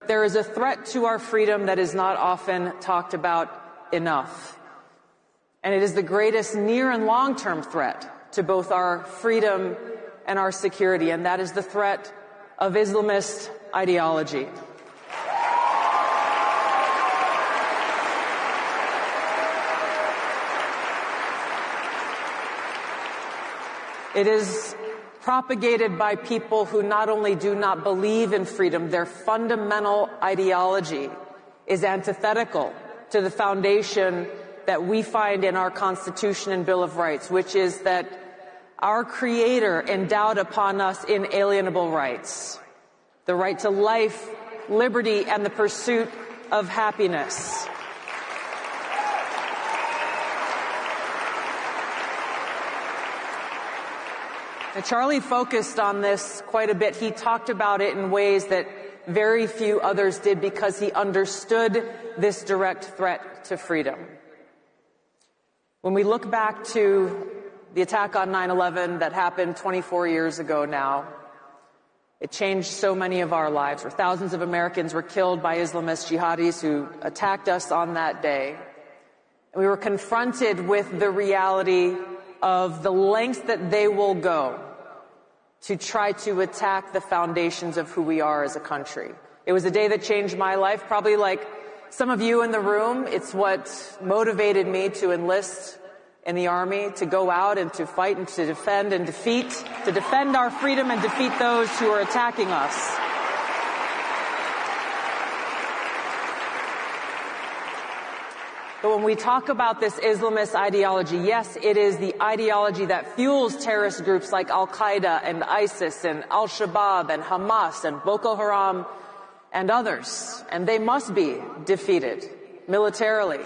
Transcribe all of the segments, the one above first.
there is a threat to our freedom that is not often talked about enough. And it is the greatest near and long-term threat to both our freedom and our security, and that is the threat of Islamist ideology. It is propagated by people who not only do not believe in freedom, their fundamental ideology is antithetical to the foundation that we find in our Constitution and Bill of Rights, which is that our Creator endowed upon us inalienable rights, the right to life, liberty, and the pursuit of happiness. Now, Charlie focused on this quite a bit. He talked about it in ways that very few others did because he understood this direct threat to freedom. When we look back to the attack on 9/11 that happened 24 years ago now, it changed so many of our lives, where thousands of Americans were killed by Islamist jihadis who attacked us on that day. And we were confronted with the reality of the lengths that they will go to try to attack the foundations of who we are as a country. It was a day that changed my life, probably like some of you in the room. It's what motivated me to enlist in the Army, to go out and to fight and to defend and to defend our freedom and defeat those who are attacking us. But when we talk about this Islamist ideology, yes, it is the ideology that fuels terrorist groups like Al-Qaeda and ISIS and Al-Shabaab and Hamas and Boko Haram and others. And they must be defeated militarily.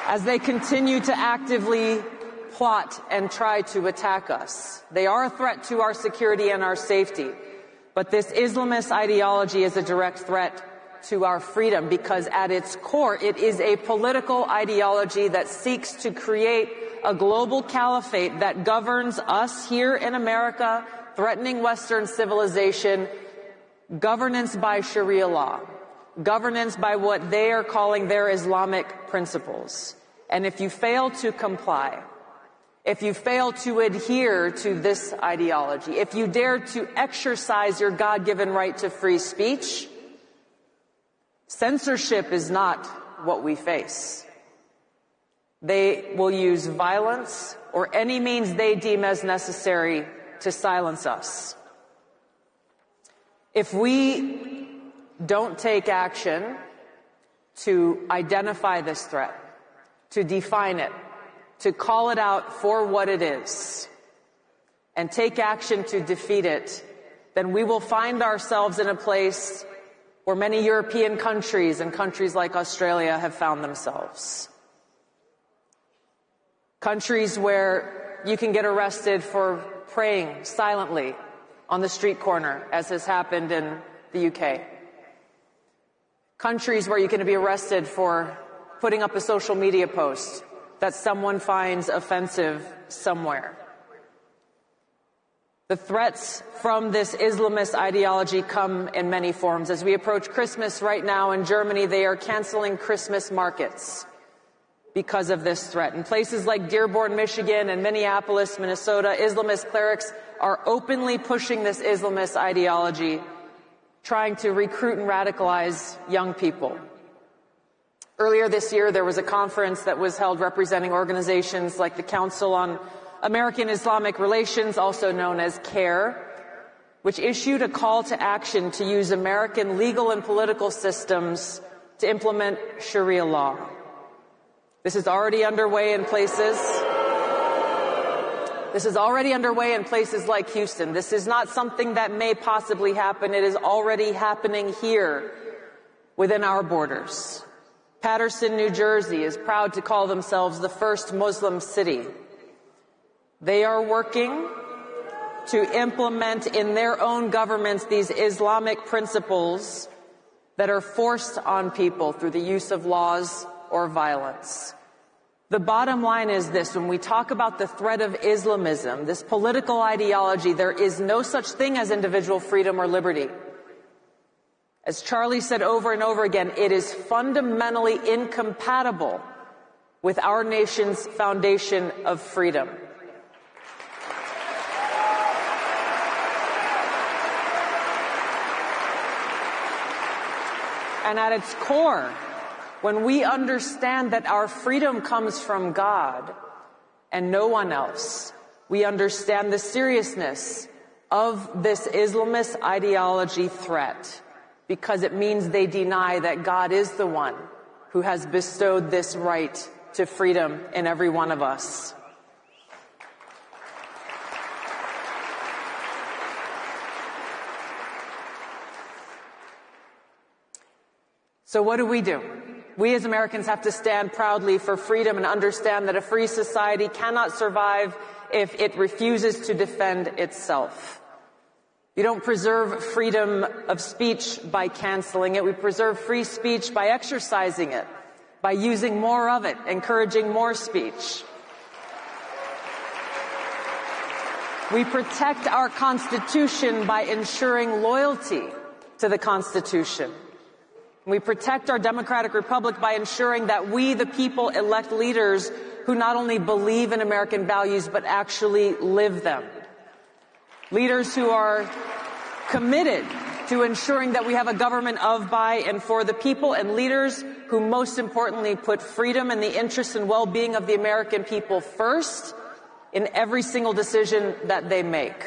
As they continue to actively plot and try to attack us. They are a threat to our security and our safety. But this Islamist ideology is a direct threat to our freedom because at its core, it is a political ideology that seeks to create a global caliphate that governs us here in America, threatening Western civilization, governance by Sharia law, governance by what they are calling their Islamic principles. And if you fail to comply, if you fail to adhere to this ideology, if you dare to exercise your God-given right to free speech, censorship is not what we face. They will use violence or any means they deem as necessary to silence us. If we don't take action to identify this threat, to define it, to call it out for what it is, and take action to defeat it, then we will find ourselves in a place where many European countries and countries like Australia have found themselves. Countries where you can get arrested for praying silently on the street corner, as has happened in the UK. Countries where you can be arrested for putting up a social media post that someone finds offensive somewhere. The threats from this Islamist ideology come in many forms. As we approach Christmas right now in Germany, they are canceling Christmas markets because of this threat. In places like Dearborn, Michigan, and Minneapolis, Minnesota, Islamist clerics are openly pushing this Islamist ideology, trying to recruit and radicalize young people. Earlier this year, there was a conference that was held representing organizations like the Council on American Islamic Relations, also known as CARE, which issued a call to action to use American legal and political systems to implement Sharia law. This is already underway in places. This is already underway in places like Houston. This is not something that may possibly happen. It is already happening here within our borders. Paterson, New Jersey is proud to call themselves the first Muslim city. They are working to implement in their own governments these Islamic principles that are forced on people through the use of laws or violence. The bottom line is this: when we talk about the threat of Islamism, this political ideology, there is no such thing as individual freedom or liberty. As Charlie said over and over again, it is fundamentally incompatible with our nation's foundation of freedom. And at its core, when we understand that our freedom comes from God and no one else, we understand the seriousness of this Islamist ideology threat, because it means they deny that God is the one who has bestowed this right to freedom in every one of us. So what do? We as Americans have to stand proudly for freedom and understand that a free society cannot survive if it refuses to defend itself. You don't preserve freedom of speech by canceling it. We preserve free speech by exercising it, by using more of it, encouraging more speech. We protect our Constitution by ensuring loyalty to the Constitution. We protect our democratic republic by ensuring that we, the people, elect leaders who not only believe in American values, but actually live them. Leaders who are committed to ensuring that we have a government of, by, and for the people, and leaders who most importantly put freedom and the interests and well-being of the American people first in every single decision that they make.